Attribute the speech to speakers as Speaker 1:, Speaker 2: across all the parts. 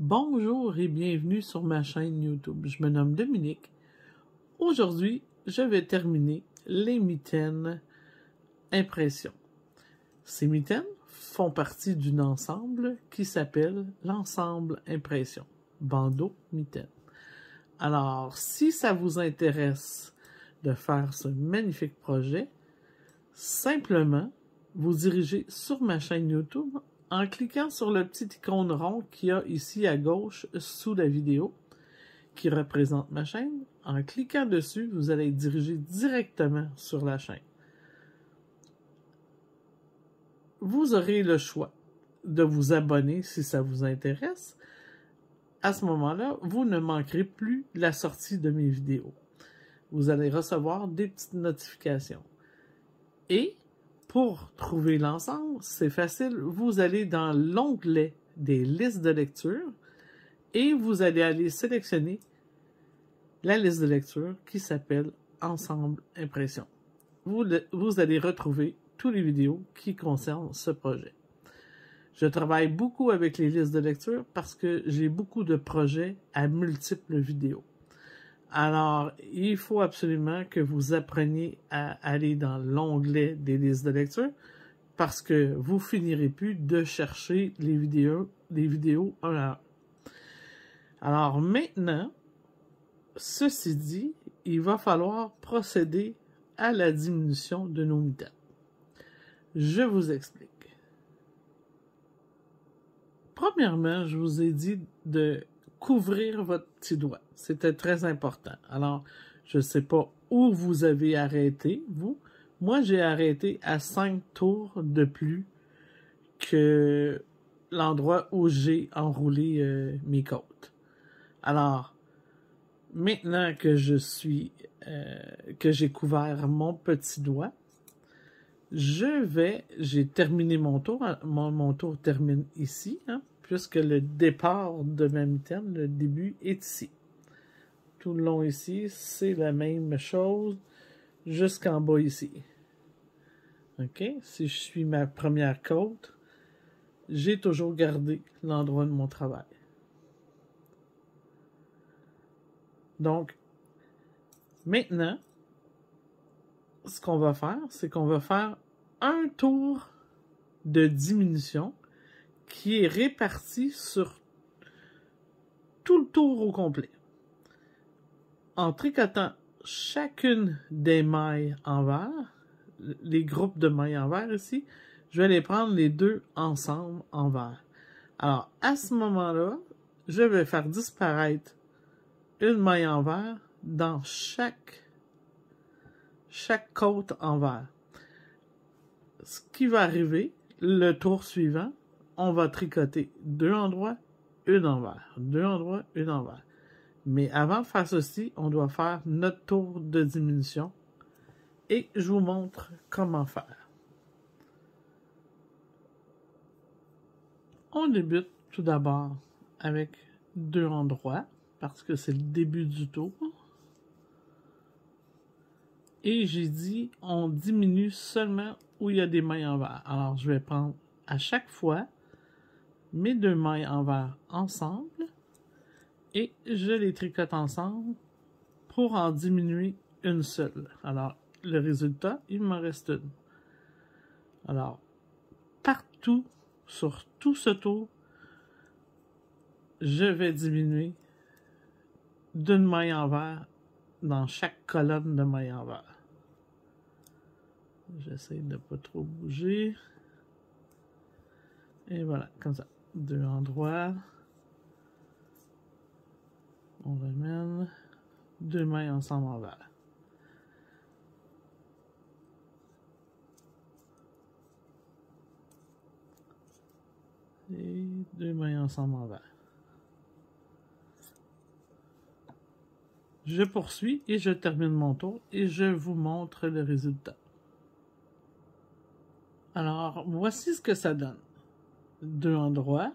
Speaker 1: Bonjour et bienvenue sur ma chaîne YouTube. Je me nomme Dominique. Aujourd'hui, je vais terminer les mitaines impression. Ces mitaines font partie d'un ensemble qui s'appelle l'ensemble impression, bandeau mitaine. Alors, si ça vous intéresse de faire ce magnifique projet, simplement vous dirigez sur ma chaîne YouTube en cliquant sur le petit icône rond qu'il y a ici à gauche sous la vidéo qui représente ma chaîne. En cliquant dessus, vous allez être dirigé directement sur la chaîne. Vous aurez le choix de vous abonner si ça vous intéresse. À ce moment-là, vous ne manquerez plus la sortie de mes vidéos. Vous allez recevoir des petites notifications. Et pour trouver l'ensemble, c'est facile. Vous allez dans l'onglet des listes de lecture et vous allez aller sélectionner la liste de lecture qui s'appelle Ensemble Impression. Vous allez retrouver toutes les vidéos qui concernent ce projet. Je travaille beaucoup avec les listes de lecture parce que j'ai beaucoup de projets à multiples vidéos. Alors, il faut absolument que vous appreniez à aller dans l'onglet des listes de lecture parce que vous finirez plus de chercher les vidéos un à un. Alors maintenant, ceci dit, il va falloir procéder à la diminution de nos mitaines. Je vous explique. Premièrement, je vous ai dit de couvrir votre petit doigt. C'était très important. Alors, je ne sais pas où vous avez arrêté, vous. Moi, j'ai arrêté à 5 tours de plus que l'endroit où j'ai enroulé mes côtes. Alors, maintenant que j'ai couvert mon petit doigt, j'ai terminé mon tour. Mon tour termine ici, puisque le départ de ma mitaine, le début est ici. Tout le long ici, c'est la même chose jusqu'en bas ici. OK? Si je suis ma première côte, j'ai toujours gardé l'endroit de mon travail. Donc, maintenant, ce qu'on va faire, c'est qu'on va faire un tour de diminution qui est réparti sur tout le tour au complet. En tricotant chacune des mailles en vert, les groupes de mailles en vert ici, je vais les prendre les deux ensemble en vert. Alors, à ce moment-là, je vais faire disparaître une maille en vert dans chaque côte en vert. Ce qui va arriver, le tour suivant, on va tricoter deux endroits, une en vert. Deux endroits, une en vert. Mais avant de faire ceci, on doit faire notre tour de diminution. Et je vous montre comment faire. On débute tout d'abord avec deux endroits, parce que c'est le début du tour. Et j'ai dit, on diminue seulement où il y a des mailles en vert. Alors, je vais prendre à chaque fois mes deux mailles en vert ensemble et je les tricote ensemble pour en diminuer une seule. Alors, le résultat, il m'en reste une. Alors, partout, sur tout ce tour, je vais diminuer d'une maille en vert dans chaque colonne de mailles en vert. J'essaie de ne pas trop bouger. Et voilà, comme ça. Deux endroits. On ramène. Deux mailles ensemble en vert. Et deux mailles ensemble en vert. Je poursuis et je termine mon tour et je vous montre le résultat. Alors, voici ce que ça donne. Deux endroits,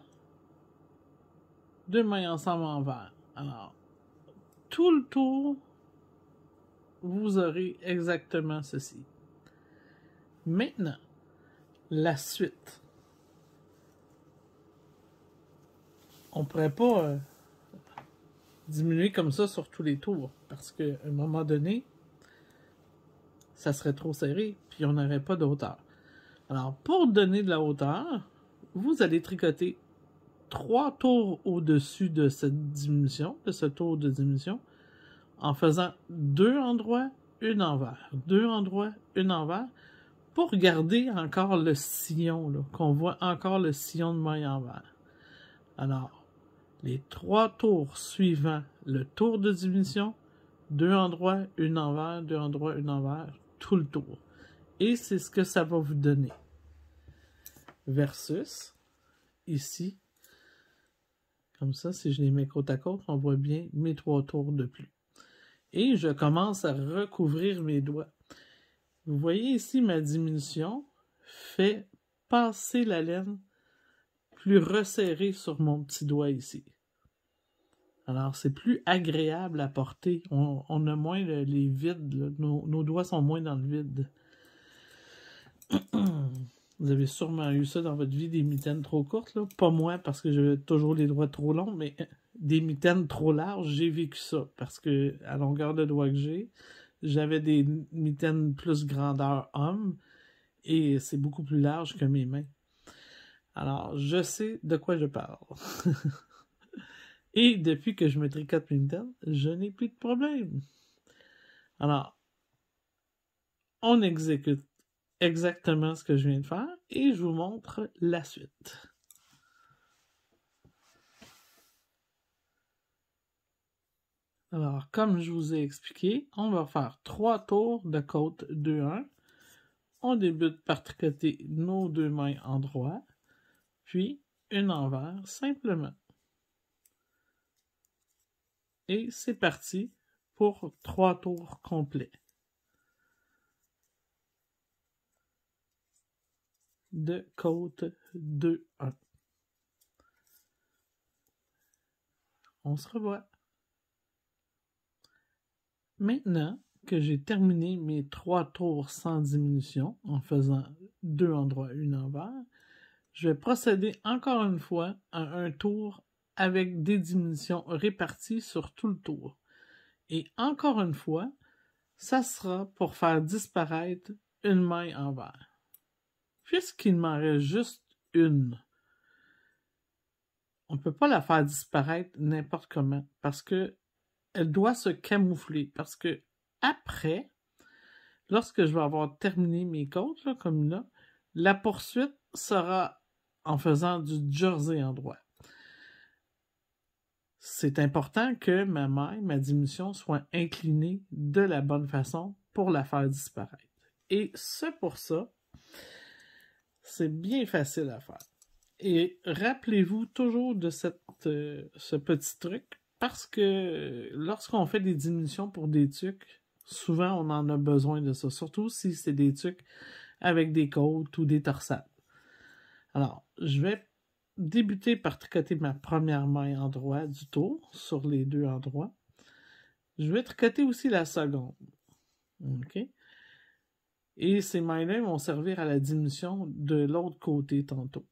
Speaker 1: deux mailles ensemble en vert. Alors, tout le tour, vous aurez exactement ceci. Maintenant, la suite. on pourrait pas diminuer comme ça sur tous les tours, parce qu'à un moment donné, ça serait trop serré, puis on n'aurait pas de hauteur. Alors, pour donner de la hauteur, vous allez tricoter 3 tours au-dessus de cette diminution, de ce tour de diminution, en faisant 2 endroits, une envers, 2 endroits, une envers, pour garder encore le sillon, qu'on voit encore le sillon de maille envers. Alors, les 3 tours suivant le tour de diminution, 2 endroits, une envers, 2 endroits, une envers, tout le tour. Et c'est ce que ça va vous donner. Versus, ici, comme ça, si je les mets côte à côte, on voit bien mes 3 tours de plus. Et je commence à recouvrir mes doigts. Vous voyez ici, ma diminution fait passer la laine plus resserrée sur mon petit doigt ici. Alors, c'est plus agréable à porter. On a moins les vides. Là. Nos doigts sont moins dans le vide. Vous avez sûrement eu ça dans votre vie, des mitaines trop courtes. Là. Pas moi, parce que j'ai toujours les doigts trop longs, mais des mitaines trop larges, j'ai vécu ça. Parce que à longueur de doigt que j'avais des mitaines plus grandeur homme, et c'est beaucoup plus large que mes mains. Alors, je sais de quoi je parle. Et depuis que je me tricote mes mitaines, je n'ai plus de problème. Alors, on exécute exactement ce que je viens de faire et je vous montre la suite. Alors, comme je vous ai expliqué, on va faire 3 tours de côte 2-1. On débute par tricoter nos 2 mains en droit, puis une envers simplement. Et c'est parti pour 3 tours complets. De côte 2-1. On se revoit. Maintenant que j'ai terminé mes 3 tours sans diminution, en faisant 2 endroits, une envers, je vais procéder encore une fois à un tour avec des diminutions réparties sur tout le tour. Et encore une fois, ça sera pour faire disparaître une maille envers. Puisqu'il m'en reste juste une, on ne peut pas la faire disparaître n'importe comment, parce que elle doit se camoufler, parce que après, lorsque je vais avoir terminé mes côtes, là, comme là, la poursuite sera en faisant du jersey en droit. C'est important que ma maille, ma diminution, soit inclinée de la bonne façon pour la faire disparaître. Et pour ça, c'est bien facile à faire. Et rappelez-vous toujours de ce petit truc, parce que lorsqu'on fait des diminutions pour des tucs, souvent on en a besoin de ça, surtout si c'est des tucs avec des côtes ou des torsades. Alors, je vais débuter par tricoter ma première maille en droit du tour sur les 2 endroits. Je vais tricoter aussi la seconde. OK? Et ces mailles-là vont servir à la diminution de l'autre côté tantôt.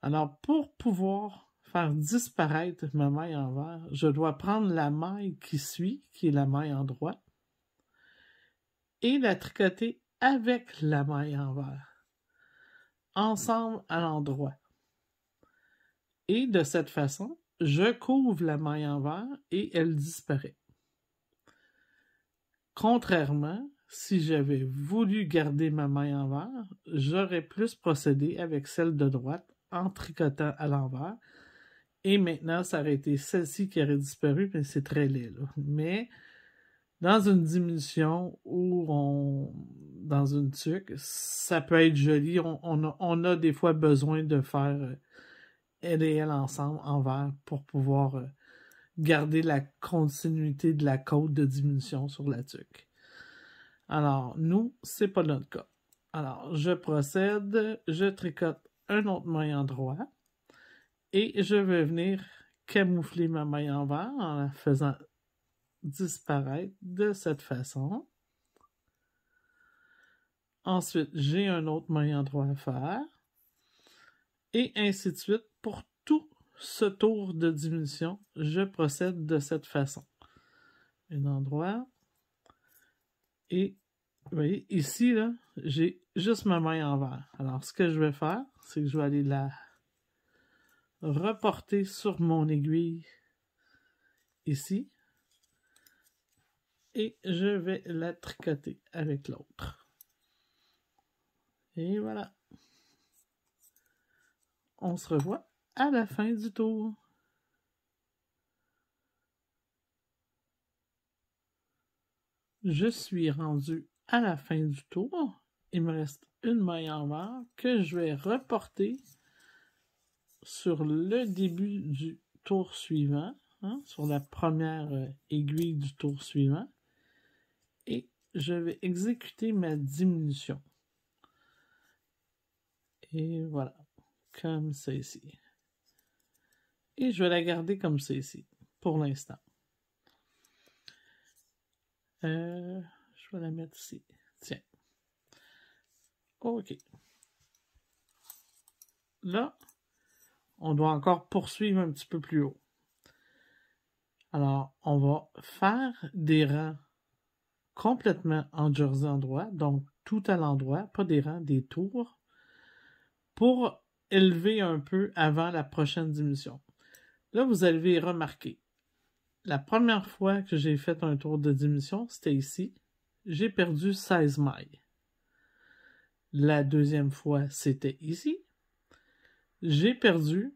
Speaker 1: Alors, pour pouvoir faire disparaître ma maille envers, je dois prendre la maille qui suit, qui est la maille en droit, et la tricoter avec la maille envers, ensemble à l'endroit. Et de cette façon, je couvre la maille envers et elle disparaît. Contrairement, si j'avais voulu garder ma maille envers, j'aurais plus procédé avec celle de droite en tricotant à l'envers. Et maintenant, ça aurait été celle-ci qui aurait disparu, mais c'est très laid, là. Mais dans une diminution ou dans une tuque, ça peut être joli. On a des fois besoin de faire elle et elle ensemble envers pour pouvoir garder la continuité de la côte de diminution sur la tuque. Alors, nous, c'est pas notre cas. Alors, je procède, je tricote un autre maille en droit et je vais venir camoufler ma maille envers en la faisant disparaître de cette façon. Ensuite, j'ai un autre maille en droit à faire et ainsi de suite pour tout ce tour de diminution, je procède de cette façon. Un endroit. Et vous voyez, ici, là, j'ai juste ma main en vert. Alors, ce que je vais faire, c'est que je vais aller la reporter sur mon aiguille ici. Et je vais la tricoter avec l'autre. Et voilà. On se revoit à la fin du tour. Je suis rendu à la fin du tour. Il me reste une maille en vert que je vais reporter sur le début du tour suivant, hein, sur la première aiguille du tour suivant. Et je vais exécuter ma diminution. Et voilà, comme ça ici. Et je vais la garder comme ça ici, pour l'instant. Je vais la mettre ici. Tiens. OK. Là, on doit encore poursuivre un petit peu plus haut. Alors, on va faire des rangs complètement en jersey endroit, donc tout à l'endroit, pas des rangs, des tours, pour élever un peu avant la prochaine diminution. Là, vous avez remarqué, la première fois que j'ai fait un tour de diminution, c'était ici. J'ai perdu 16 mailles. La deuxième fois, c'était ici. J'ai perdu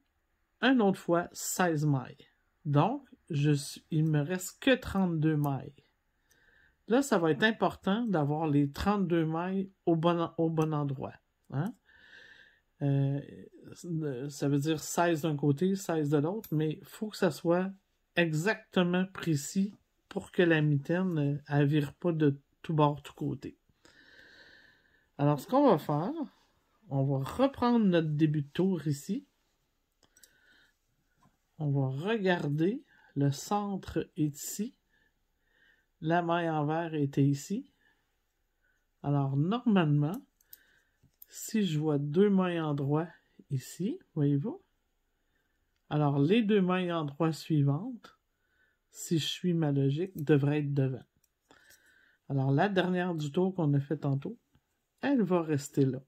Speaker 1: une autre fois 16 mailles. Donc, il me reste que 32 mailles. Là, ça va être important d'avoir les 32 mailles au bon endroit. Hein? Ça veut dire 16 d'un côté, 16 de l'autre, mais il faut que ça soit exactement précis pour que la mitaine ne vire pas de tout bord, tout côté. Alors, ce qu'on va faire, on va reprendre notre début de tour ici. On va regarder, le centre est ici. La maille en vert était ici. Alors, normalement, si je vois deux mailles en droit ici, voyez-vous? Alors, les deux mailles en droit suivantes, si je suis ma logique, devraient être devant. Alors, la dernière du tour qu'on a fait tantôt, elle va rester là.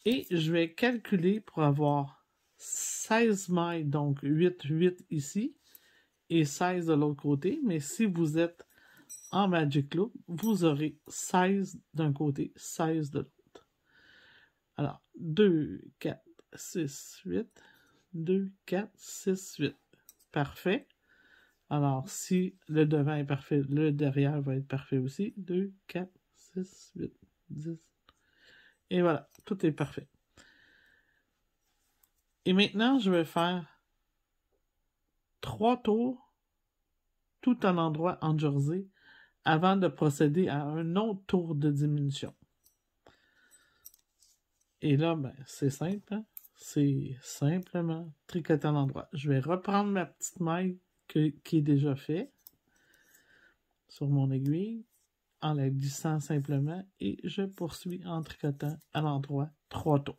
Speaker 1: Et je vais calculer pour avoir 16 mailles, donc 8 ici, et 16 de l'autre côté. Mais si vous êtes en Magic Loop, vous aurez 16 d'un côté, 16 de l'autre. Alors, 2, 4, 6, 8. 2, 4, 6, 8. Parfait. Alors, si le devant est parfait, le derrière va être parfait aussi. 2, 4, 6, 8, 10. Et voilà, tout est parfait. Et maintenant, je vais faire 3 tours, tout en endroit en jersey, avant de procéder à un autre tour de diminution. Et là, ben, c'est simple, hein? C'est simplement tricoter à l'endroit. Je vais reprendre ma petite maille qui est déjà faite sur mon aiguille, en la glissant simplement, et je poursuis en tricotant à l'endroit 3 tours.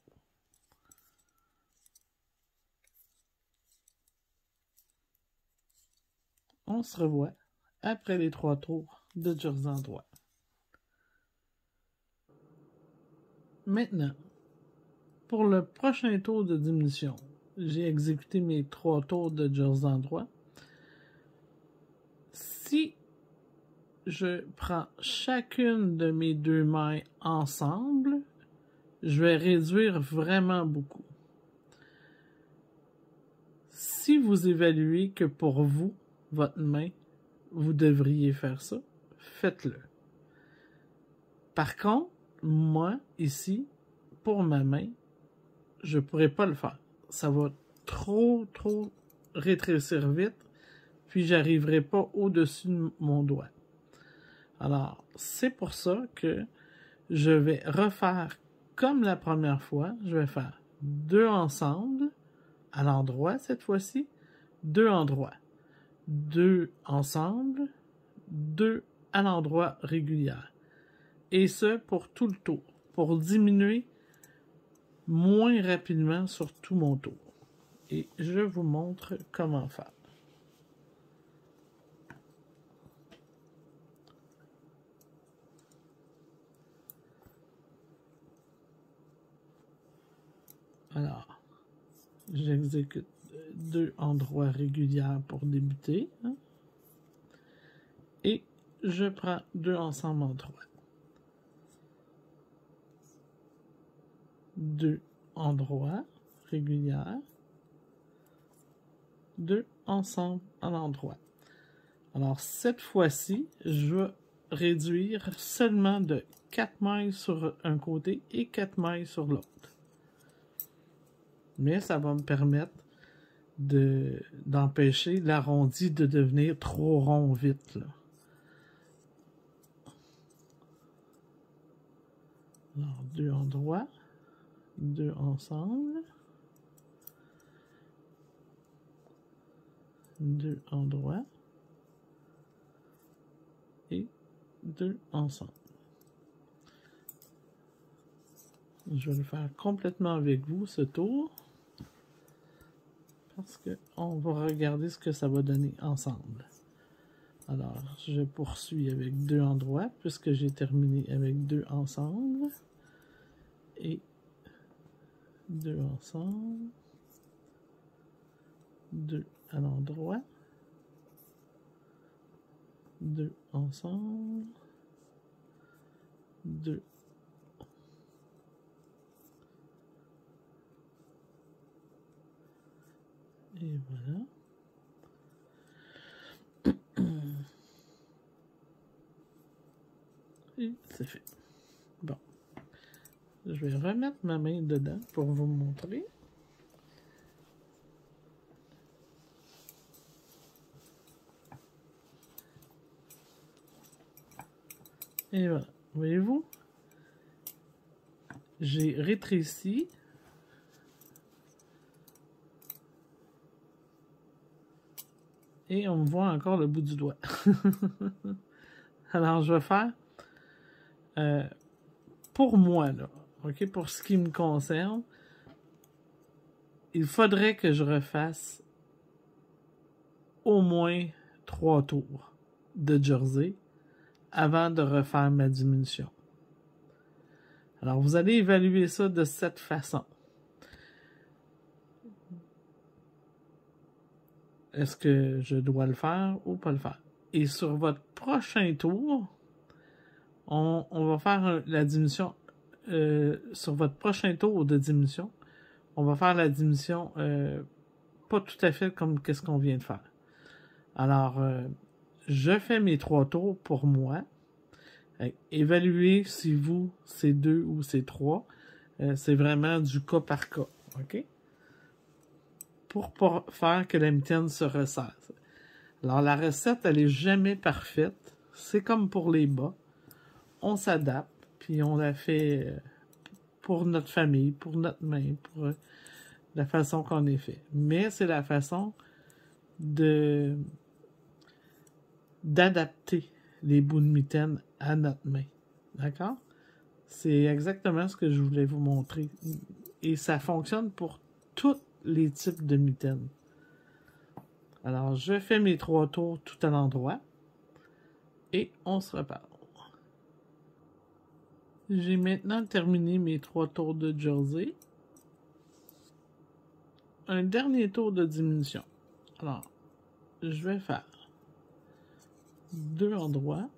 Speaker 1: On se revoit après les 3 tours de jersey endroit. Maintenant, pour le prochain tour de diminution, j'ai exécuté mes 3 tours de jersey endroit. Si je prends chacune de mes deux mailles ensemble, je vais réduire vraiment beaucoup. Si vous évaluez que pour vous, votre main, vous devriez faire ça, faites-le. Par contre, moi, ici, pour ma main, je ne pourrais pas le faire. Ça va trop rétrécir vite, puis j'arriverai pas au-dessus de mon doigt. Alors, c'est pour ça que je vais refaire comme la première fois. Je vais faire 2 ensemble, à l'endroit cette fois-ci, 2 en droit. 2 ensemble, 2 à l'endroit régulier. Et ce, pour tout le tour, pour diminuer moins rapidement sur tout mon tour. et je vous montre comment faire. Alors, j'exécute 2 endroits réguliers pour débuter. Hein, et je prends 2 ensembles en 3. 2 endroits réguliers. 2 ensemble en endroit. Alors, cette fois-ci, je vais réduire seulement de 4 mailles sur un côté et 4 mailles sur l'autre. Mais ça va me permettre d'empêcher l'arrondi de devenir trop rond vite, là. Alors, 2 endroits, 2 ensemble, 2 endroits et 2 ensemble. Je vais le faire complètement avec vous, ce tour, parce qu'on va regarder ce que ça va donner ensemble. Alors, je poursuis avec 2 endroits, puisque j'ai terminé avec 2 ensemble, et 2 ensemble, 2 à l'endroit, 2 ensemble, 2 et voilà. Et c'est fait. Bon. Je vais remettre ma main dedans pour vous montrer. Et voilà. Voyez-vous? J'ai rétréci. Et on me voit encore le bout du doigt. Alors, je vais faire... pour moi, là, ok, pour ce qui me concerne, il faudrait que je refasse au moins 3 tours de jersey avant de refaire ma diminution. Alors, vous allez évaluer ça de cette façon. Est-ce que je dois le faire ou pas le faire? Et sur votre prochain tour, on va faire la diminution. Sur votre prochain tour de diminution, on va faire la diminution pas tout à fait comme qu'est-ce qu'on vient de faire. Alors, je fais mes 3 tours pour moi. Évaluez si vous, c'est 2 ou c'est 3. C'est vraiment du cas par cas. OK? Pour faire que la mitaine se resserre. Alors, la recette, elle est jamais parfaite. C'est comme pour les bas. On s'adapte, puis on la fait pour notre famille, pour notre main, pour la façon qu'on est fait. Mais c'est la façon d'adapter les bouts de mitaine à notre main. D'accord? C'est exactement ce que je voulais vous montrer. Et ça fonctionne pour tous les types de mitaines. Alors, je fais mes 3 tours tout à l'endroit. Et on se reparle. J'ai maintenant terminé mes 3 tours de jersey. Un dernier tour de diminution. Alors, je vais faire 2 endroits.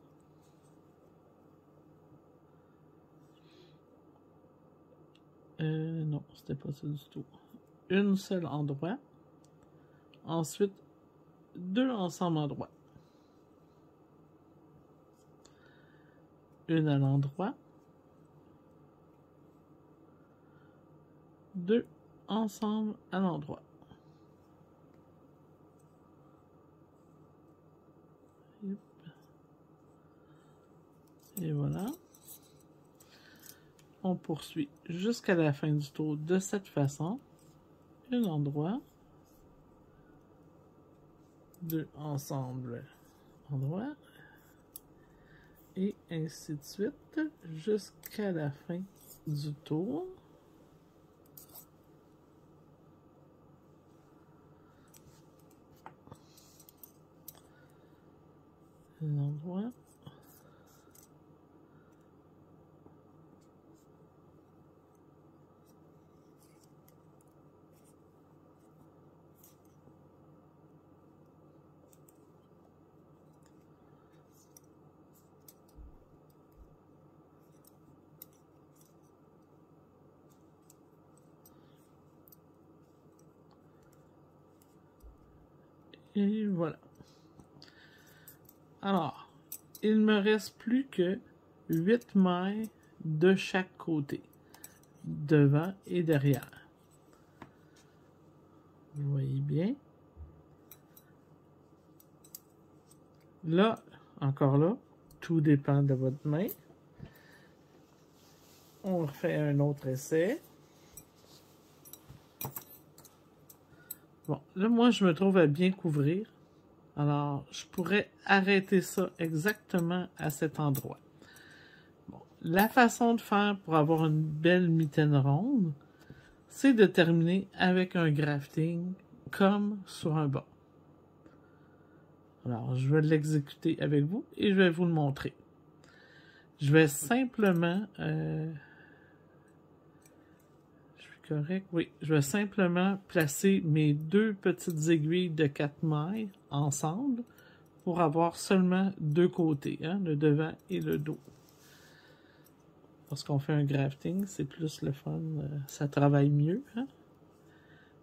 Speaker 1: Non, c'était pas ça du tout. Une seule endroit. Ensuite, 2 ensemble endroits. Une à l'endroit. 2 ensemble à l'endroit. Et voilà. On poursuit jusqu'à la fin du tour de cette façon. Un endroit. 2 ensemble endroit. Et ainsi de suite jusqu'à la fin du tour. l'endroit. Et voilà. Alors, il me reste plus que 8 mailles de chaque côté, devant et derrière. Vous voyez bien. Là, encore là, tout dépend de votre main. On refait un autre essai. Bon, là, moi, je me trouve à bien couvrir. Alors, je pourrais arrêter ça exactement à cet endroit. Bon, la façon de faire pour avoir une belle mitaine ronde, c'est de terminer avec un grafting comme sur un bas. Alors, je vais l'exécuter avec vous et je vais vous le montrer. Je vais simplement... correct, oui. Je vais simplement placer mes deux petites aiguilles de 4 mailles ensemble pour avoir seulement deux côtés, hein, le devant et le dos. Lorsqu'on fait un grafting, c'est plus le fun, ça travaille mieux, hein,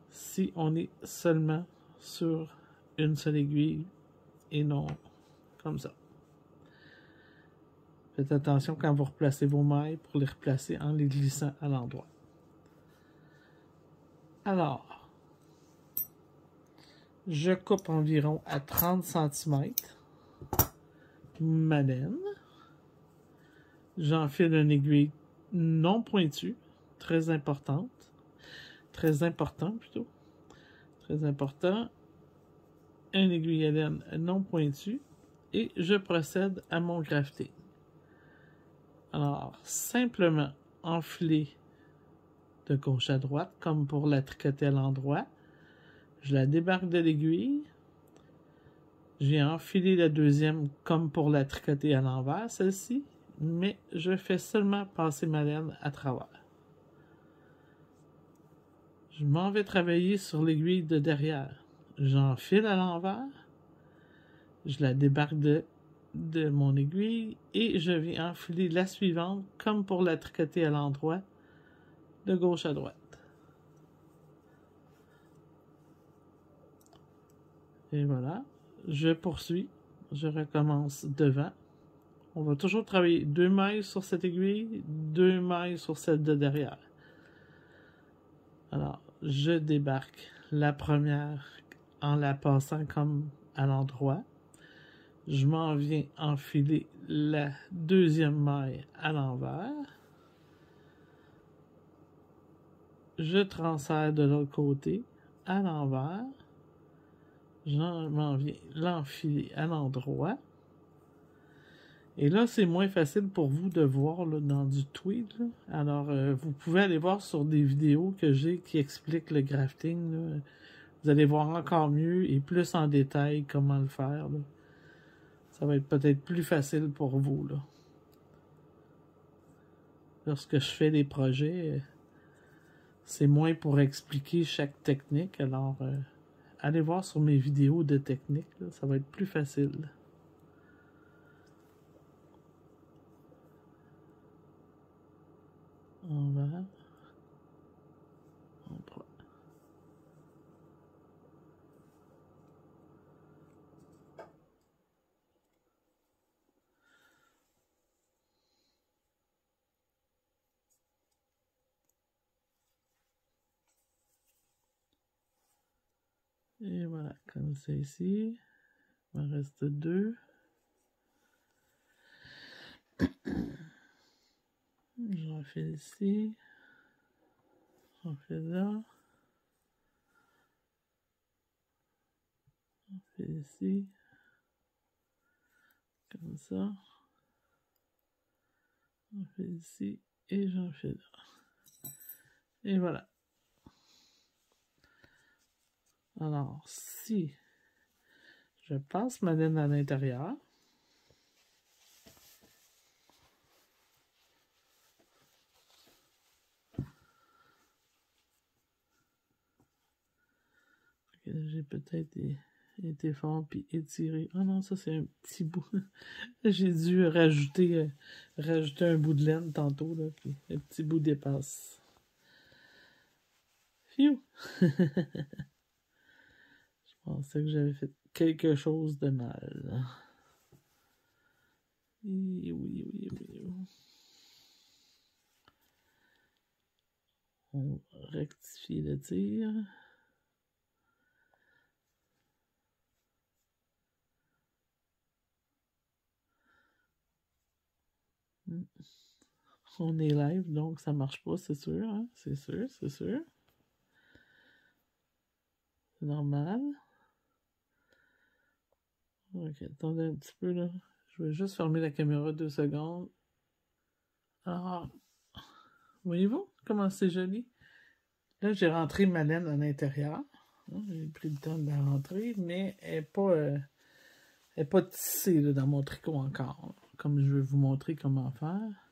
Speaker 1: si on est seulement sur une seule aiguille et non comme ça. Faites attention quand vous replacez vos mailles pour les replacer en les glissant à l'endroit. Alors, je coupe environ à 30 cm ma laine. J'enfile une aiguille non pointue, très importante. Très important plutôt. Très important. Une aiguille à laine non pointue. Et je procède à mon grafting. Alors, simplement enfiler de gauche à droite, comme pour la tricoter à l'endroit. Je la débarque de l'aiguille. J'ai enfilé la deuxième comme pour la tricoter à l'envers, celle-ci, mais je fais seulement passer ma laine à travers. Je m'en vais travailler sur l'aiguille de derrière. J'enfile à l'envers. Je la débarque de mon aiguille et je viens enfiler la suivante comme pour la tricoter à l'endroit, de gauche à droite. Et voilà. Je poursuis. Je recommence devant. On va toujours travailler 2 mailles sur cette aiguille, 2 mailles sur celle de derrière. Alors, je débarque la première en la passant comme à l'endroit. Je m'en viens enfiler la deuxième maille à l'envers. Je transfère de l'autre côté à l'envers. Je m'en viens l'enfiler à l'endroit. Et là, c'est moins facile pour vous de voir là, dans du tweed. Là. Alors, vous pouvez aller voir sur des vidéos que j'ai qui expliquent le grafting. Là. Vous allez voir encore mieux et plus en détail comment le faire. Là. Ça va être peut-être plus facile pour vous. Là. Lorsque je fais des projets, c'est moins pour expliquer chaque technique. Alors, allez voir sur mes vidéos de technique. Là, ça va être plus facile. Envers. Endroit. Et voilà, comme ça ici. Il me reste 2. J'en fais ici. J'en fais là. J'en fais ici. Comme ça. J'en fais ici. Et j'en fais là. Et voilà. Alors, si je passe ma laine à l'intérieur, que j'ai peut-être été fort puis étiré. Ah non, ça c'est un petit bout. J'ai dû rajouter un bout de laine tantôt, là, puis le petit bout dépasse. Phew! Je pensais que j'avais fait quelque chose de mal. Oui, oui, oui, oui. On rectifie le tir. On est live, donc ça marche pas, c'est sûr, hein? C'est sûr, c'est sûr. C'est normal. Ok, attendez un petit peu, là. Je vais juste fermer la caméra 2 secondes. Alors, voyez-vous comment c'est joli? Là, j'ai rentré ma laine à l'intérieur. J'ai pris le temps de la rentrer, mais elle n'est pas tissée là, dans mon tricot encore. Comme je vais vous montrer comment faire.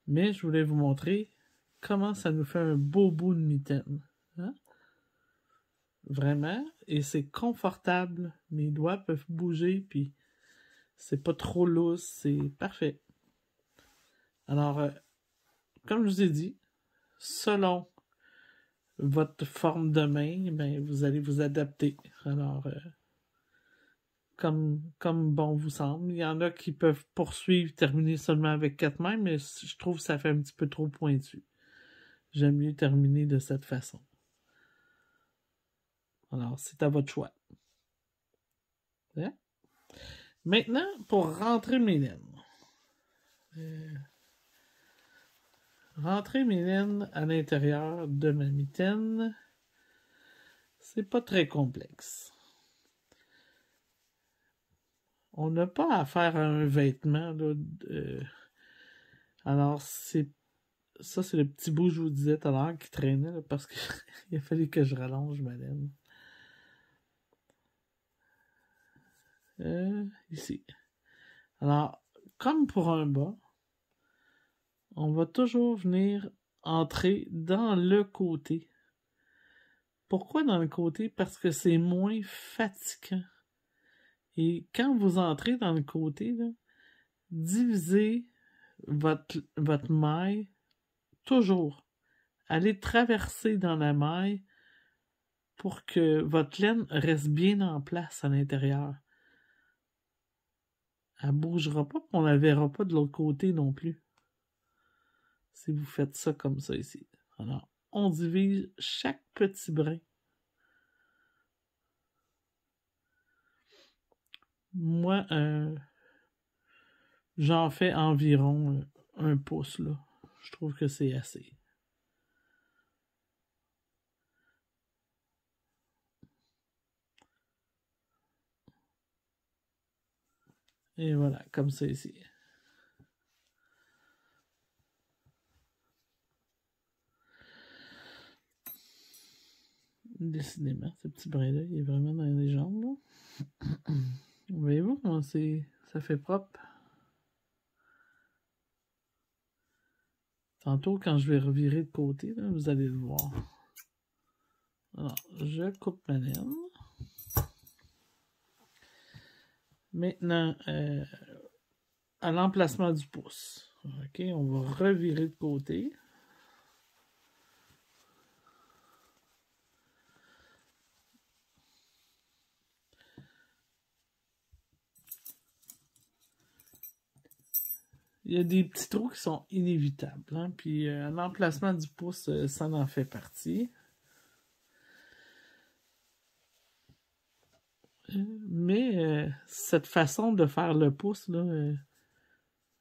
Speaker 1: Mais je voulais vous montrer comment ça nous fait un beau bout de mitaine. Hein? Vraiment. Et c'est confortable. Mes doigts peuvent bouger, puis c'est pas trop lousse. C'est parfait. Alors, comme je vous ai dit, selon votre forme de main, ben, vous allez vous adapter. Alors, comme bon vous semble. Il y en a qui peuvent poursuivre, terminer seulement avec 4 mains, mais je trouve que ça fait un petit peu trop pointu. J'aime mieux terminer de cette façon. Alors, c'est à votre choix. Hein? Maintenant, pour rentrer mes laines. Rentrer mes laines à l'intérieur de ma mitaine, c'est pas très complexe. On n'a pas affaire à un vêtement. Là, alors, ça, c'est le petit bout que je vous disais tout à l'heure qui traînait là, parce qu'il a fallu que je rallonge ma laine. Ici. Alors, comme pour un bas, on va toujours venir entrer dans le côté. Pourquoi dans le côté? Parce que c'est moins fatigant. Et quand vous entrez dans le côté, là, divisez votre maille toujours. Allez traverser dans la maille pour que votre laine reste bien en place à l'intérieur. Elle ne bougera pas, on ne la verra pas de l'autre côté non plus. Si vous faites ça comme ça ici. Alors, on divise chaque petit brin. Moi, j'en fais environ 1 pouce, là. Je trouve que c'est assez. Et voilà, comme ça ici. Décidément, ce petit brin-là, il est vraiment dans les jambes, là. Voyez-vous comment ça fait propre? Tantôt, quand je vais revirer de côté, là, vous allez le voir. Alors, je coupe ma laine. Maintenant, à l'emplacement du pouce. OK, on va revirer de côté. Il y a des petits trous qui sont inévitables. Hein? Puis l'emplacement du pouce, ça en fait partie. Mais cette façon de faire le pouce, là,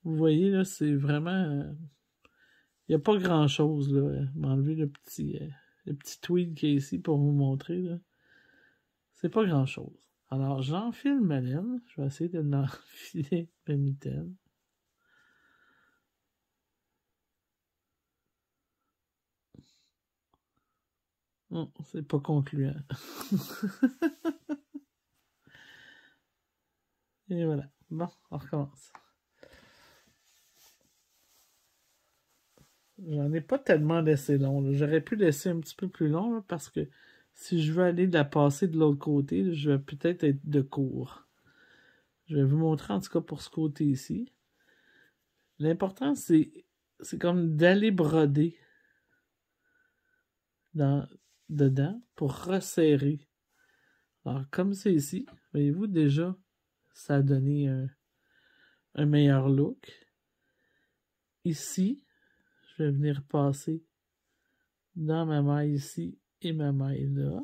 Speaker 1: vous voyez, là, c'est vraiment... il n'y a pas grand-chose. Là. M'enlever le petit tweed qui est ici pour vous montrer. Là. C'est pas grand-chose. Alors, j'enfile ma laine. Je vais essayer de l'enfiler ma mitaine. Non, c'est pas concluant. Et voilà. Bon, on recommence. J'en ai pas tellement laissé long. J'aurais pu laisser un petit peu plus long là, parce que si je veux aller la passer de l'autre côté, je vais peut-être être de court. Je vais vous montrer en tout cas pour ce côté ici. L'important, c'est comme d'aller broder dedans pour resserrer. Alors, comme c'est ici, voyez-vous déjà, ça a donné un meilleur look. Ici, je vais venir passer dans ma maille ici et ma maille là.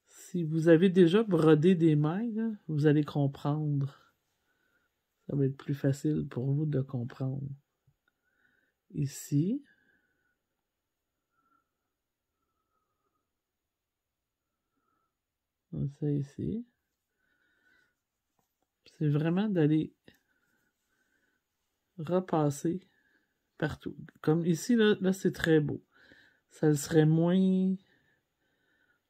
Speaker 1: Si vous avez déjà brodé des mailles, là, vous allez comprendre. Ça va être plus facile pour vous de comprendre. Ici. Ça ici. C'est vraiment d'aller repasser partout. Comme ici, là c'est très beau. Ça le serait moins...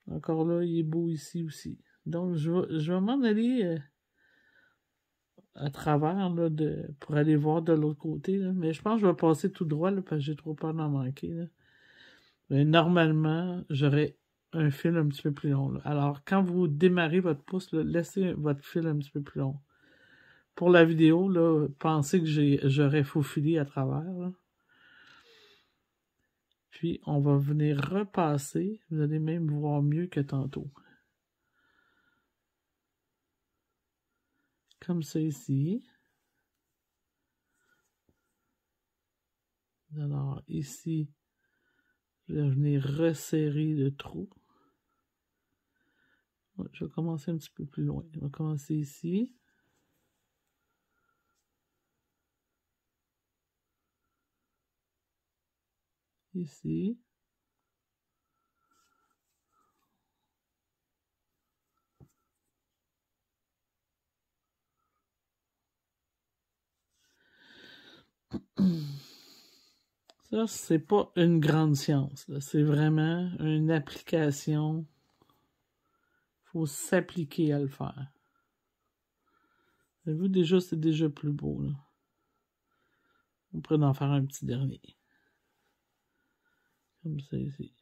Speaker 1: Encore là, il est beau ici aussi. Donc, je vais m'en aller à travers là, pour aller voir de l'autre côté. Là. Mais je pense que je vais passer tout droit là, parce que j'ai trop peur d'en manquer. Là. Mais normalement, j'aurais un fil un petit peu plus long. Là. Alors, quand vous démarrez votre pouce, là, laissez votre fil un petit peu plus long. Pour la vidéo, là, pensez que j'aurais faufilé à travers. Là. Puis, on va venir repasser. Vous allez même voir mieux que tantôt. Comme ça ici. Alors, ici, je vais venir resserrer le trou. Ouais, je vais commencer un petit peu plus loin. On va commencer ici. Ici. Ça, c'est pas une grande science. C'est vraiment une application. Il faut s'appliquer à le faire. Vous déjà, c'est déjà plus beau. Là. On pourrait en faire un petit dernier. Comme ça ici.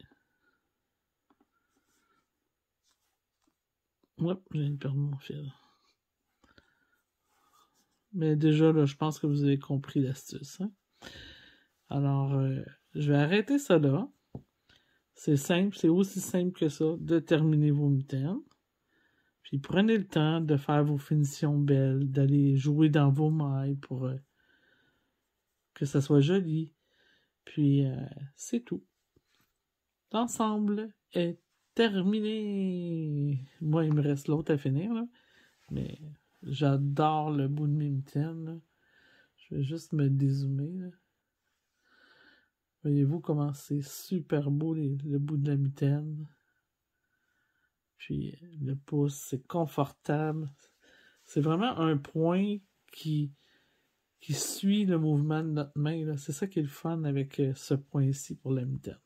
Speaker 1: Hop, je viens de perdre mon fil. Mais déjà, là, je pense que vous avez compris l'astuce. Hein? Alors, je vais arrêter ça là. C'est simple, c'est aussi simple que ça de terminer vos mitaines. Puis prenez le temps de faire vos finitions belles, d'aller jouer dans vos mailles pour que ça soit joli. Puis c'est tout. L'ensemble est terminé. Moi, il me reste l'autre à finir, là. Mais j'adore le bout de mes mitaines. Là. Je vais juste me dézoomer. Là. Voyez-vous comment c'est super beau le bout de la mitaine. Puis le pouce, c'est confortable. C'est vraiment un point qui suit le mouvement de notre main. C'est ça qui est le fun avec ce point-ci pour la mitaine.